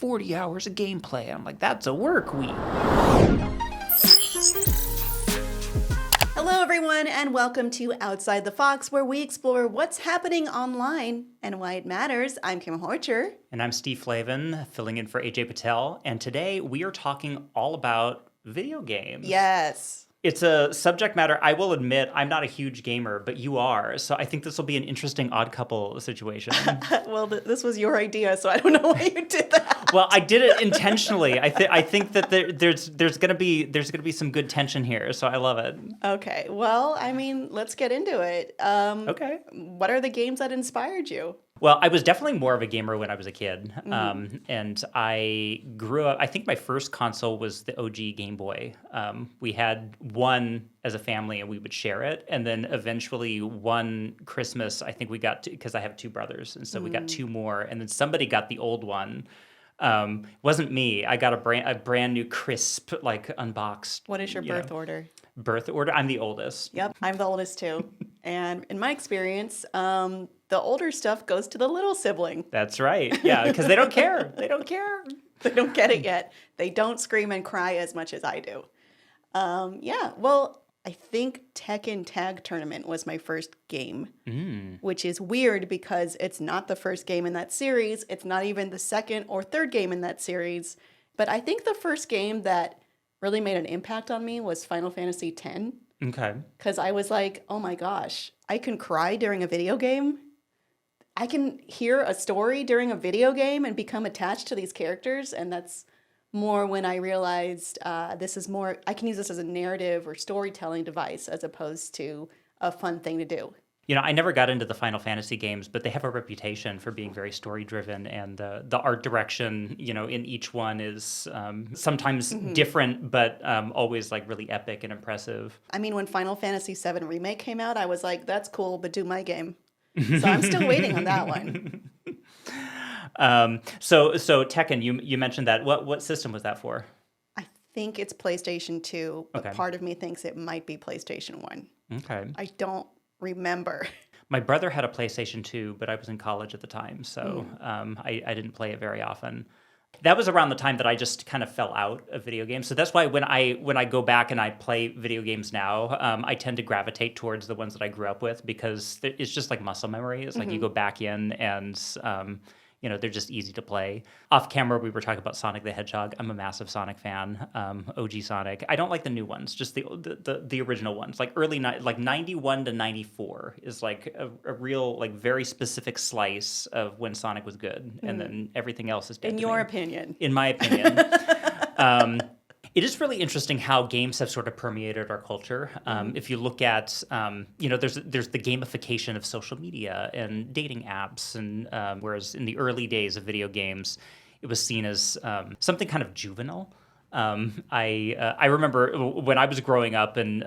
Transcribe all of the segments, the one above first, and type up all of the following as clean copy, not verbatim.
40 hours of gameplay. I'm like, that's a work week. Hello, everyone, and welcome to Outside the Fox, where we explore what's happening online and why it matters. I'm Kim Horcher. And I'm Steve Flavin, filling in for AJ Patel. And today we are talking all about video games. Yes. It's a subject matter, I will admit, I'm not a huge gamer, but you are. So I think this will be an interesting odd couple situation. Well, this was your idea, so I don't know why you did that. Well, I did it intentionally. I think that there's gonna be some good tension here, so I love it. Okay. Well, I mean, let's get into it. Okay. What are the games that inspired you? Well, I was definitely more of a gamer when I was a kid. And I grew up, I think my first console was the OG Game Boy. We had one as a family and we would share it. And then eventually one Christmas, I think we got because I have two brothers. And so we got two more. And then somebody got the old one. Wasn't me. I got a brand new crisp, like unboxed. What is your birth order? Birth order? I'm the oldest. Yep, I'm the oldest too. And in my experience, the older stuff goes to the little sibling. That's right. Yeah, because they don't care. They don't care. They don't get it yet. They don't scream and cry as much as I do. Yeah, well, I think Tekken Tag Tournament was my first game, which is weird because it's not the first game in that series. It's not even the second or third game in that series. But I think the first game that really made an impact on me was Final Fantasy X. Okay. Because I was like, oh my gosh, I can cry during a video game. I can hear a story during a video game and become attached to these characters. And that's more when I realized this is more, I can use this as a narrative or storytelling device as opposed to a fun thing to do. You know, I never got into the Final Fantasy games, but they have a reputation for being very story-driven, and the art direction, you know, in each one is sometimes different, but always like really epic and impressive. I mean, when Final Fantasy VII Remake came out, I was like, that's cool, but do my game. So I'm still waiting on that one. So Tekken, you mentioned that. What system was that for? I think it's PlayStation 2, but Okay. part of me thinks it might be PlayStation 1. Okay. I don't remember. My brother had a PlayStation 2, but I was in college at the time, so I didn't play it very often. That was around the time that I just kind of fell out of video games. So that's why when I go back and I play video games now, I tend to gravitate towards the ones that I grew up with because it's just like muscle memory. It's like you go back in and you know, they're just easy to play. Off camera, we were talking about Sonic the Hedgehog. I'm a massive Sonic fan, OG Sonic. I don't like the new ones, just the original ones. Like like 91 to 94 is like a real, like very specific slice of when Sonic was good. And then everything else is dead. In your opinion. In my opinion. It is really interesting how games have sort of permeated our culture. If you look at, you know, there's the gamification of social media and dating apps, and whereas in the early days of video games, it was seen as something kind of juvenile. I remember when I was growing up, and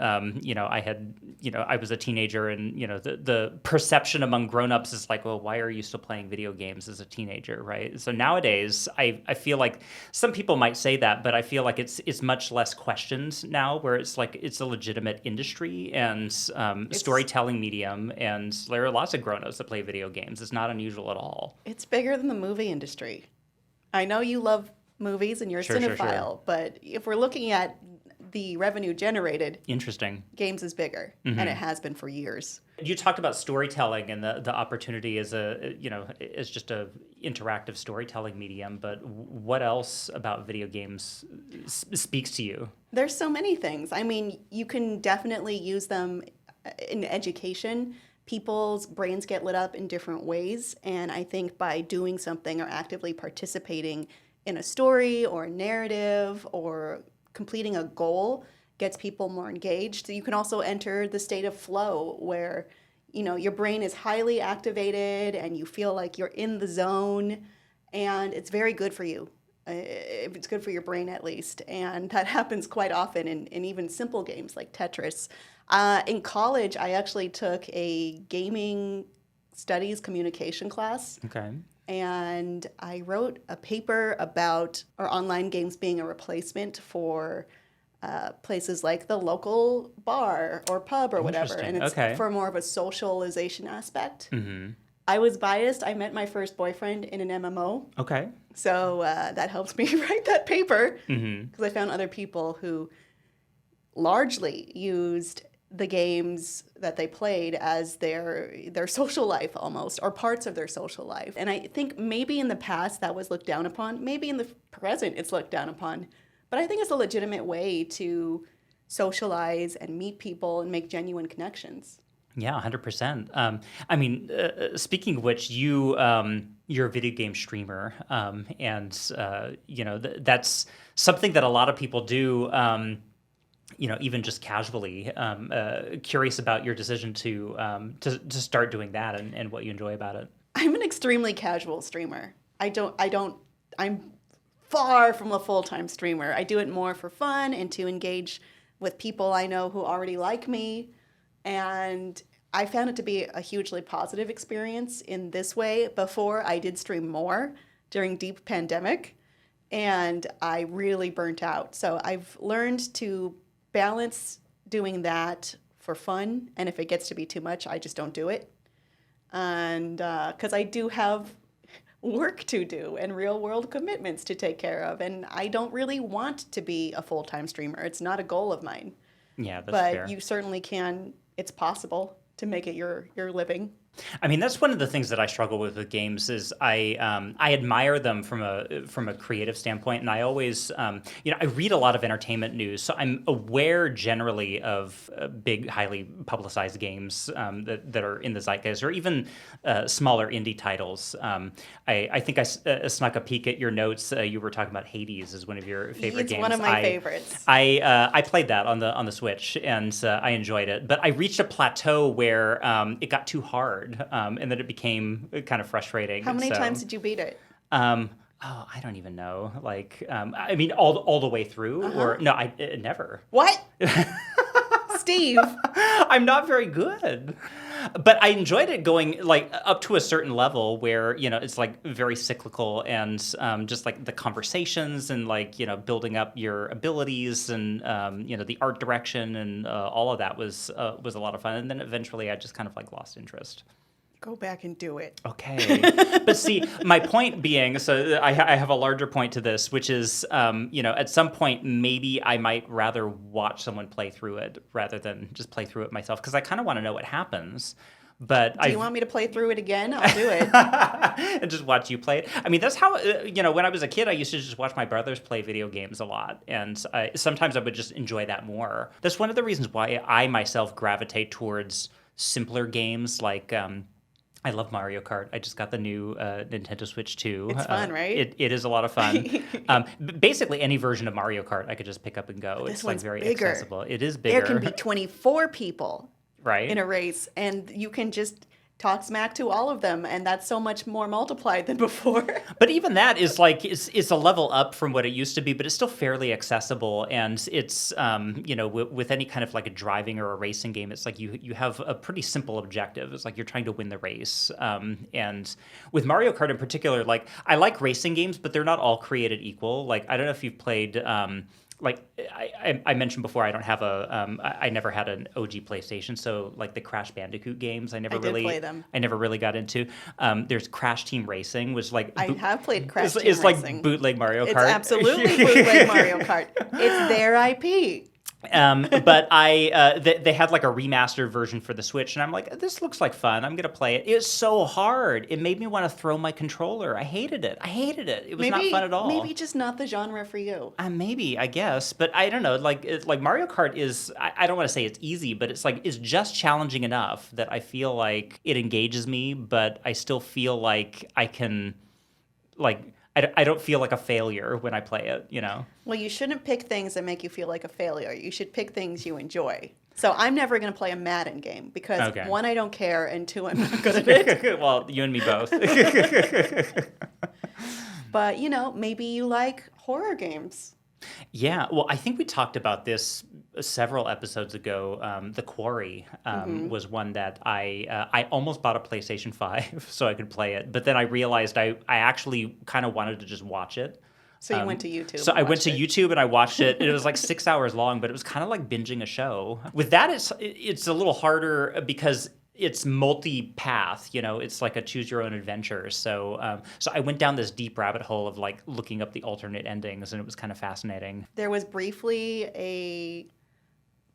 you know, I was a teenager, and you know, the perception among grown-ups is like, well, why are you still playing video games as a teenager, right? So nowadays, I feel like some people might say that, but I feel like it's much less questioned now, where it's like it's a legitimate industry and storytelling medium, and there are lots of grown-ups that play video games. It's not unusual at all. It's bigger than the movie industry. I know you love movies and you're a cinephile, but if we're looking at the revenue generated, interesting, games is bigger, and it has been for years. You talked about storytelling and the opportunity as as just a interactive storytelling medium, but what else about video games speaks to you? There's so many things. I mean, you can definitely use them in education. People's brains get lit up in different ways, and I think by doing something or actively participating in a story or a narrative or completing a goal gets people more engaged. So you can also enter the state of flow where, you know, your brain is highly activated and you feel like you're in the zone, and it's very good for you. It's good for your brain at least. And that happens quite often in even simple games like Tetris. In college, I actually took a gaming studies communication class. Okay. And I wrote a paper about our online games being a replacement for places like the local bar or pub or whatever. And it's for more of a socialization aspect. I was biased. I met my first boyfriend in an MMO. Okay. So that helps me write that paper Mm-hmm. because I found other people who largely used the games that they played as their social life almost, or parts of their social life. And I think maybe in the past that was looked down upon. Maybe in the present it's looked down upon. But I think it's a legitimate way to socialize and meet people and make genuine connections. Yeah, 100%. I mean, speaking of which, you're a video game streamer, and that's something that a lot of people do. Even just casually. Curious about your decision to start doing that and what you enjoy about it. I'm an extremely casual streamer. I'm far from a full-time streamer. I do it more for fun and to engage with people I know who already like me. And I found it to be a hugely positive experience in this way. Before, I did stream more during deep pandemic, and I really burnt out. So I've learned to balance doing that for fun, and if it gets to be too much, I just don't do it. And because I do have work to do and real world commitments to take care of, and I don't really want to be a full-time streamer. It's not a goal of mine. Yeah, that's But fair. you certainly can. It's possible to make it your living. I mean, that's one of the things that I struggle with games is I admire them from a creative standpoint, and I always I read a lot of entertainment news, so I'm aware generally of big, highly publicized games that are in the zeitgeist, or even smaller indie titles. I think I snuck a peek at your notes. You were talking about Hades as one of your favorite games. It's one of my favorites. I played that on the Switch, and I enjoyed it, but I reached a plateau where it got too hard. And then it became kind of frustrating. How many So, times did you beat it? I don't even know. Like, I mean, all the way through, or no, I never. What? Steve. I'm not very good. But I enjoyed it going like up to a certain level where, it's like very cyclical and just like the conversations and like, building up your abilities and, the art direction and all of that was a lot of fun. And then eventually I just kind of like lost interest. Go back and do it. Okay. But see, my point being, so I have a larger point to this, which is, at some point, maybe I might rather watch someone play through it rather than just play through it myself, because I kind of want to know what happens. But Do you want me to play through it again? I'll do it. and just watch you play it. I mean, that's how, when I was a kid, I used to just watch my brothers play video games a lot. And sometimes I would just enjoy that more. That's one of the reasons why I myself gravitate towards simpler games like... I love Mario Kart. I just got the new Nintendo Switch 2. It's fun, right? It is a lot of fun. Basically, any version of Mario Kart I could just pick up and go. This It's like one's very bigger. accessible. It is bigger. There can be 24 people right? in a race, and you can just talk smack to all of them, and that's so much more multiplied than before. But even that is like it's a level up from what it used to be, but it's still fairly accessible. And it's with any kind of like a driving or a racing game, it's like you have a pretty simple objective. It's like you're trying to win the race. And with Mario Kart in particular, like I like racing games, but they're not all created equal. Like I don't know if you've played. Like I mentioned before, I don't have I never had an OG PlayStation, so like the Crash Bandicoot games, I never I did really play them. I never really got into. There's Crash Team Racing, which like I have played Crash Team it's like Racing. bootleg Mario Kart. It's absolutely bootleg Mario Kart. It's their IP. But they had like a remastered version for the Switch, and I'm like, this looks like fun. I'm gonna play it. It's so hard. It made me want to throw my controller. I hated it. It was not fun at all. Maybe just not the genre for you. Maybe, I guess, but I don't know. Like Mario Kart is. I don't want to say it's easy, but it's just challenging enough that I feel like it engages me, but I still feel like I can, like. I don't feel like a failure when I play it, Well, you shouldn't pick things that make you feel like a failure. You should pick things you enjoy. So I'm never going to play a Madden game because Okay. one, I don't care, and two, I'm not good at it. Well, you and me both. But, maybe you like horror games. Yeah, well, I think we talked about this several episodes ago. The Quarry was one that I almost bought a PlayStation 5 so I could play it, but then I realized I actually kind of wanted to just watch it. So you went to YouTube. So and I went to watched it. YouTube and I watched it. And it was like 6 hours long, but it was kind of like binging a show. With that, it's a little harder because it's multi-path, it's like a choose your own adventure. So I went down this deep rabbit hole of like looking up the alternate endings, and it was kind of fascinating. There was briefly a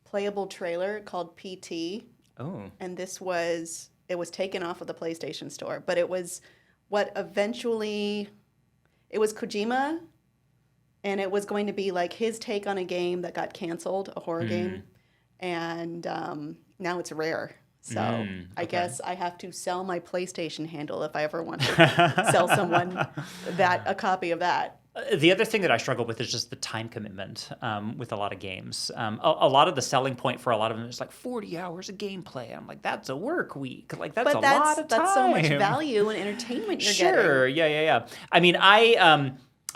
playable trailer called PT, Oh. and it was taken off of the PlayStation Store, but it was what eventually it was Kojima, and it was going to be like his take on a game that got canceled, a horror game, and now it's Rare. So I guess I have to sell my PlayStation handle if I ever want to sell someone a copy of that. The other thing that I struggle with is just the time commitment with a lot of games. A lot of the selling point for a lot of them is like 40 hours of gameplay. I'm like, that's a work week. Like, that's But a lot of time. that's so much value and entertainment you're Sure. getting. Yeah. I mean,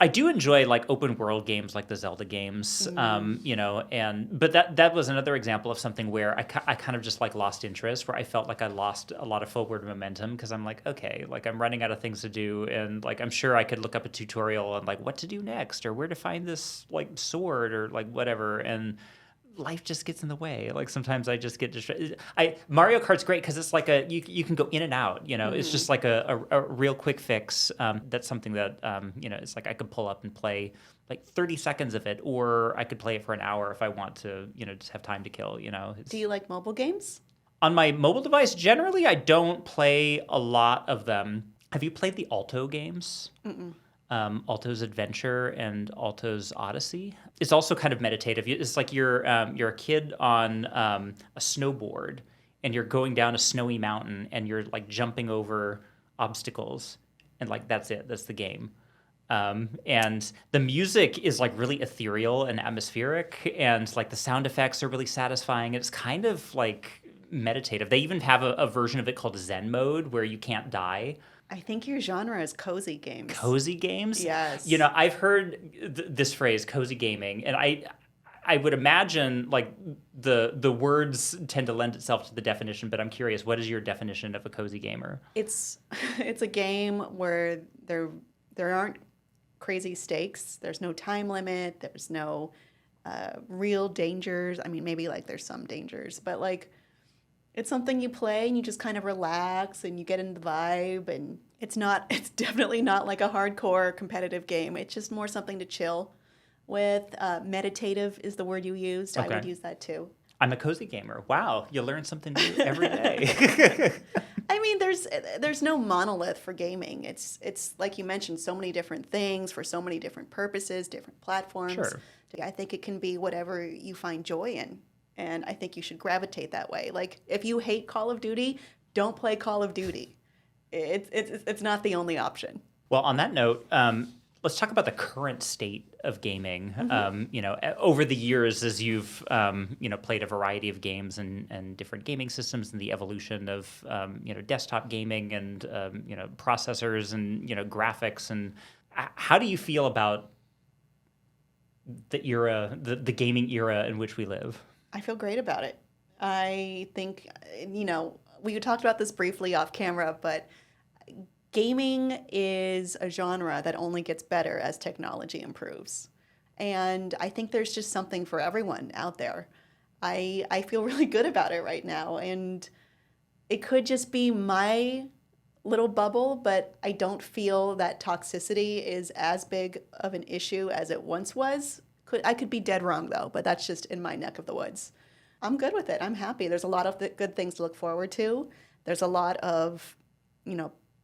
I do enjoy like open world games like the Zelda games, but that was another example of something where I kind of just like lost interest, where I felt like I lost a lot of forward momentum because I'm like, okay, like I'm running out of things to do, and like I'm sure I could look up a tutorial on like what to do next or where to find this like sword or like whatever, and life just gets in the way. Like sometimes I just get distracted. Mario Kart's great because it's like you can go in and out. It's just like a real quick fix. That's something that it's like I could pull up and play like 30 seconds of it, or I could play it for an hour if I want to. Just have time to kill. Do you like mobile games? On my mobile device, generally I don't play a lot of them. Have you played the Alto games? Alto's Adventure and Alto's Odyssey. It's also kind of meditative. It's like you're a kid on a snowboard, and you're going down a snowy mountain, and you're like jumping over obstacles, and like that's it. That's the game. And the music is like really ethereal and atmospheric, and like the sound effects are really satisfying. It's kind of like meditative. They even have a version of it called Zen mode where you can't die. I think your genre is cozy games. Cozy games? Yes. I've heard this phrase, cozy gaming, and I would imagine like the words tend to lend itself to the definition, but I'm curious, what is your definition of a cozy gamer? It's a game where there aren't crazy stakes. There's no time limit. There's no real dangers. I mean, maybe like there's some dangers, but like it's something you play and you just kind of relax and you get into the vibe, and it's definitely not like a hardcore competitive game. It's just more something to chill with. Meditative is the word you used. Okay. I would use that too. I'm a cozy gamer. Wow, you learn something new every day. I mean, there's no monolith for gaming. It's like you mentioned, so many different things for so many different purposes, different platforms. Sure. I think it can be whatever you find joy in. And I think you should gravitate that way. Like, if you hate Call of Duty, don't play Call of Duty. It's not the only option. Well, on that note, let's talk about the current state of gaming. Over the years, as you've played a variety of games and different gaming systems, and the evolution of desktop gaming and processors and graphics, and how do you feel about the era, the gaming era in which we live? I feel great about it. I think, we talked about this briefly off camera, but gaming is a genre that only gets better as technology improves. And I think there's just something for everyone out there. I feel really good about it right now. And it could just be my little bubble, but I don't feel that toxicity is as big of an issue as it once was. I could be dead wrong, though, but that's just in my neck of the woods. I'm good with it. I'm happy. There's a lot of good things to look forward to. There's a lot of,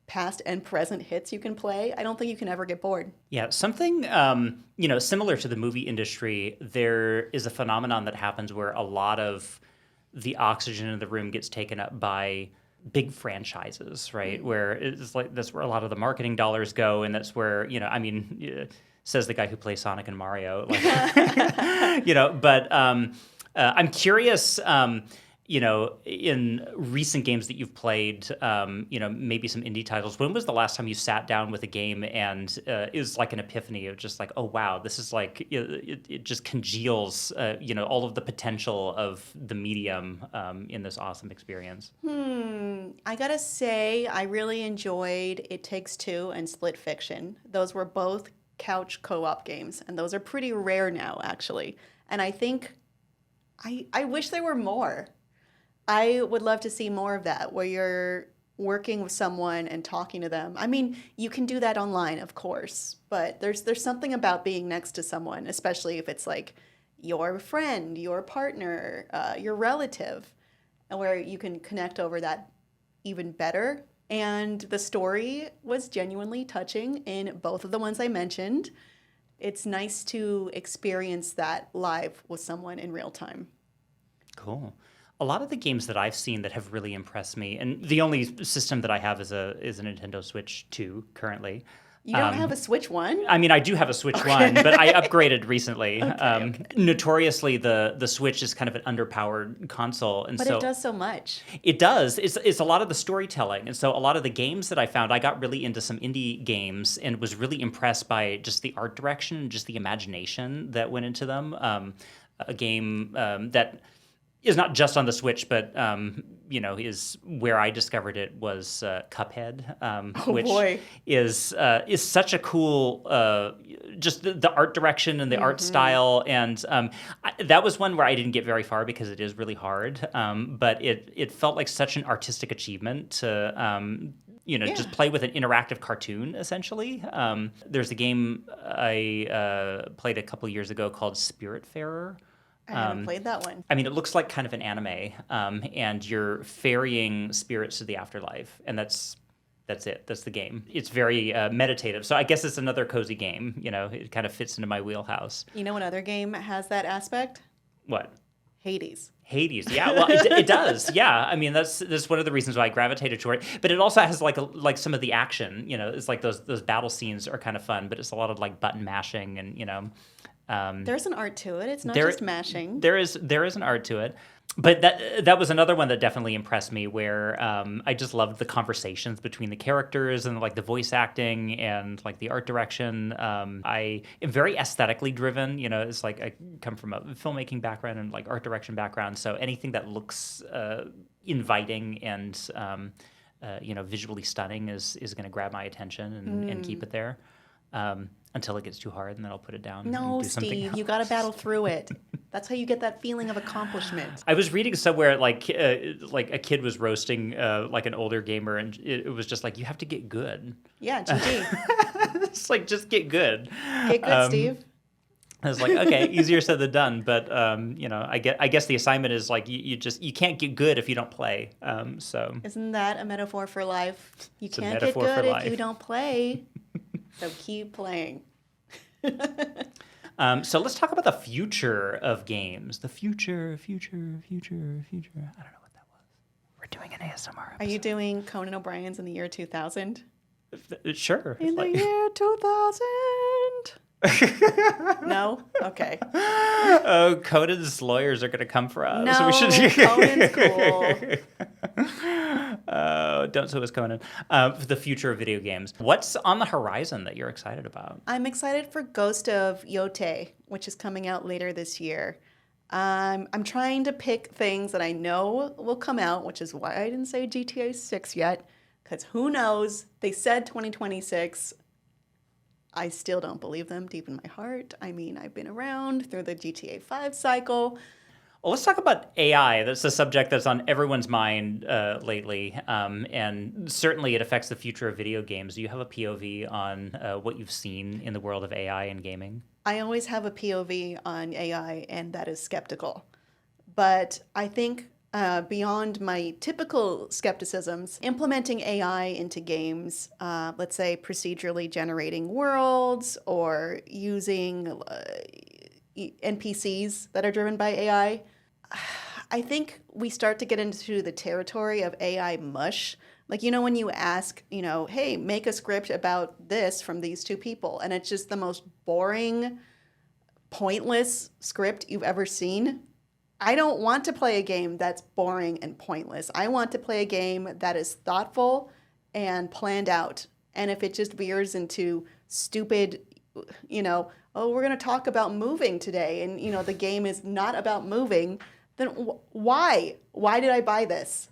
past and present hits you can play. I don't think you can ever get bored. Yeah, something, similar to the movie industry, there is a phenomenon that happens where a lot of the oxygen in the room gets taken up by big franchises, right? Mm-hmm. Where it's like, that's where a lot of the marketing dollars go, and that's where, says the guy who plays Sonic and Mario. But I'm curious, in recent games that you've played, maybe some indie titles, when was the last time you sat down with a game and it was like an epiphany of just like, oh, wow, this is like, it just congeals, all of the potential of the medium in this awesome experience? I gotta say, I really enjoyed It Takes Two and Split Fiction. Those were both couch co-op games, and those are pretty rare now, actually. And I think I wish there were more. I would love to see more of that where you're working with someone and talking to them. I mean, you can do that online, of course, but there's something about being next to someone, especially if it's like your friend, your partner, your relative, and where you can connect over that even better. And the story was genuinely touching in both of the ones I mentioned. It's nice to experience that live with someone in real time. Cool. A lot of the games that I've seen that have really impressed me, and the only system that I have is a Nintendo Switch 2 currently. You don't have a Switch 1? I mean, I do have a Switch 1, but I upgraded recently. Okay. Notoriously, the Switch is kind of an underpowered console, and But so it does so much. it does. It's a lot of the storytelling, and so a lot of the games that I found, I got really into some indie games and was really impressed by just the art direction and just the imagination that went into them. A game that is not just on the Switch, but is where I discovered it was Cuphead, which boy. is such a cool just the art direction and the art style, and that was one where I didn't get very far because it is really hard, but it felt like such an artistic achievement to just play with an interactive cartoon, essentially. There's a game I played a couple years ago called Spiritfarer. I haven't played that one. I mean, it looks like kind of an anime, and you're ferrying spirits to the afterlife, and that's it. That's the game. It's very meditative. So I guess it's another cozy game. It kind of fits into my wheelhouse. You know what other game has that aspect? What? Hades. Hades, yeah, well, it does, yeah. I mean, that's one of the reasons why I gravitated toward it. But it also has like some of the action. It's like those battle scenes are kind of fun, but it's a lot of like button mashing and There's an art to it. It's not just mashing. There is an art to it. But that was another one that definitely impressed me, where I just loved the conversations between the characters and like the voice acting and like the art direction. I am very aesthetically driven. It's like I come from a filmmaking background and like art direction background. So anything that looks inviting and visually stunning is going to grab my attention and keep it there. Until it gets too hard, and then I'll put it down. No, and do something Steve, else. you got to battle through it. That's how you get that feeling of accomplishment. I was reading somewhere like a kid was roasting like an older gamer, and it was just like, you have to get good. Yeah, GG. It's like, just get good. Get good, Steve. I was like, okay, easier said than done, but I guess the assignment is like you can't get good if you don't play. So isn't that a metaphor for life? You can't get metaphor for good if life. you don't play. So keep playing. So let's talk about the future of games. The future. I don't know what that was. We're doing an ASMR episode. Are you doing Conan O'Brien's in the year 2000? Sure. In the year 2000. No? Okay. Oh, Conan's lawyers are going to come for us. No, We should... Conan's cool. Don't sue us, Conan. For the future of video games. What's on the horizon that you're excited about? I'm excited for Ghost of Yotei, which is coming out later this year. I'm trying to pick things that I know will come out, which is why I didn't say GTA 6 yet, because who knows? They said 2026. I still don't believe them deep in my heart. I mean, I've been around through the GTA 5 cycle. Well, let's talk about AI. That's a subject that's on everyone's mind lately, and certainly it affects the future of video games. Do you have a POV on what you've seen in the world of AI and gaming? I always have a POV on AI, and that is skeptical. But I think beyond my typical skepticisms, implementing AI into games, let's say procedurally generating worlds or using NPCs that are driven by AI, I think we start to get into the territory of AI mush. Like, when you ask, hey, make a script about this from these two people, and it's just the most boring, pointless script you've ever seen. I don't want to play a game that's boring and pointless. I want to play a game that is thoughtful and planned out. And if it just veers into stupid, oh, we're going to talk about moving today, and, the game is not about moving, then why? Why did I buy this?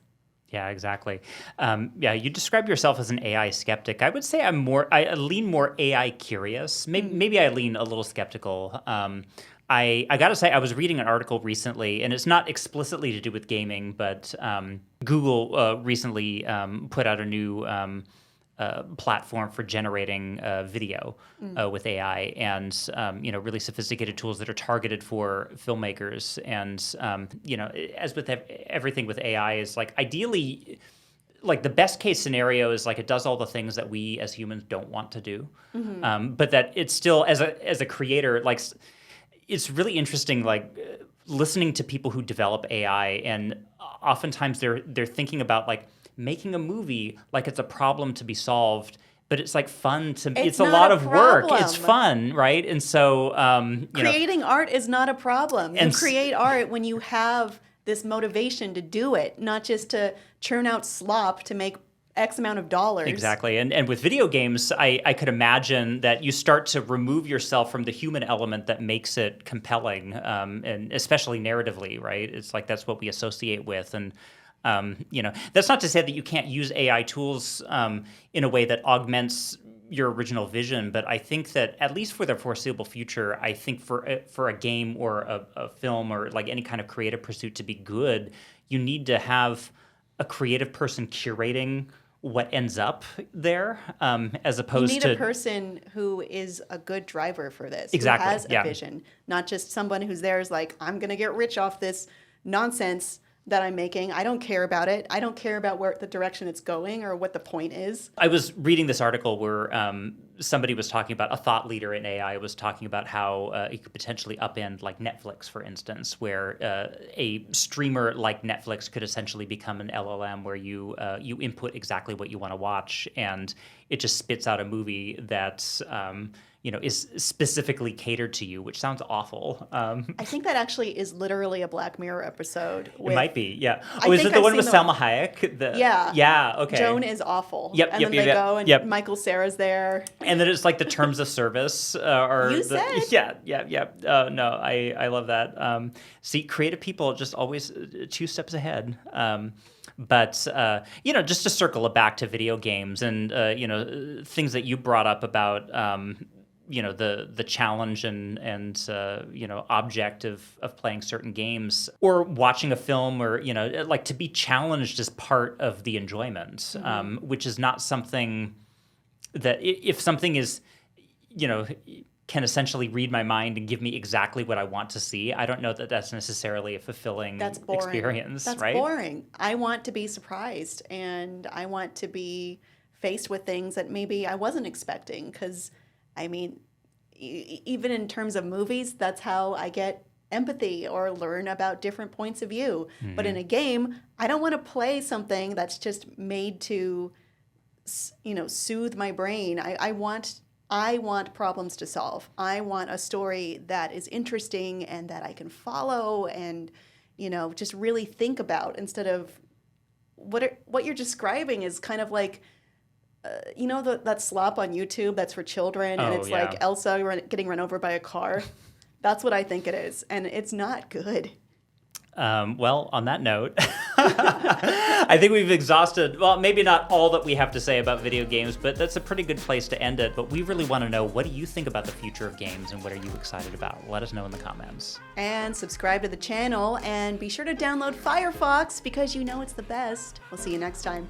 Yeah, exactly. You describe yourself as an AI skeptic. I would say I lean more AI curious. Maybe I lean a little skeptical. I got to say, I was reading an article recently, and it's not explicitly to do with gaming, but Google recently put out a new platform for generating video with AI, and really sophisticated tools that are targeted for filmmakers. And as with everything with AI, is like ideally, like the best case scenario is like it does all the things that we as humans don't want to do, but that it's still as a creator, like it's really interesting, like listening to people who develop AI, and oftentimes they're thinking about like making a movie like it's a problem to be solved, but it's like fun to. It's a lot of work. It's fun, right? And so creating art is not a problem. You create art when you have this motivation to do it, not just to churn out slop to make X amount of dollars. Exactly. And with video games, I could imagine that you start to remove yourself from the human element that makes it compelling, and especially narratively, right? It's like that's what we associate with. And that's not to say that you can't use AI tools in a way that augments your original vision, but I think that at least for the foreseeable future, I think for a game or a film or like any kind of creative pursuit to be good, you need to have a creative person curating what ends up there, as opposed to... You need a person who is a good driver for this, exactly, who has a vision, not just someone who's there is like, I'm going to get rich off this nonsense that I'm making. I don't care about it. I don't care about where the direction it's going or what the point is. I was reading this article where somebody was talking about, a thought leader in AI was talking about how it could potentially upend like Netflix, for instance, where a streamer like Netflix could essentially become an LLM where you input exactly what you want to watch, and it just spits out a movie that's is specifically catered to you, which sounds awful. I think that actually is literally a Black Mirror episode. It might be, yeah. Oh, is it the one with Salma Hayek? Yeah. Yeah, okay. Joan is awful. Yep, and then they go, and Michael Cera's there. And then it's like the terms of service. Yeah. No, I love that. See, creative people just always 2 steps ahead. But just to circle it back to video games and things that you brought up about the challenge and object of playing certain games or watching a film, or like to be challenged is part of the enjoyment, which is not something that if something is can essentially read my mind and give me exactly what I want to see, I don't know that that's necessarily a fulfilling experience. That's right? boring. I want to be surprised, and I want to be faced with things that maybe I wasn't expecting. Because, I mean, even in terms of movies, that's how I get empathy or learn about different points of view. Mm-hmm. But in a game, I don't want to play something that's just made to, soothe my brain. I want problems to solve. I want a story that is interesting and that I can follow and, just really think about, instead of what you're describing is kind of like, that slop on YouTube that's for children, and it's like Elsa getting run over by a car. That's what I think it is, and it's not good. Well, on that note, I think we've exhausted, well, maybe not all that we have to say about video games, but that's a pretty good place to end it. But we really want to know, what do you think about the future of games, and what are you excited about? Let us know in the comments. And subscribe to the channel, and be sure to download Firefox, because it's the best. We'll see you next time.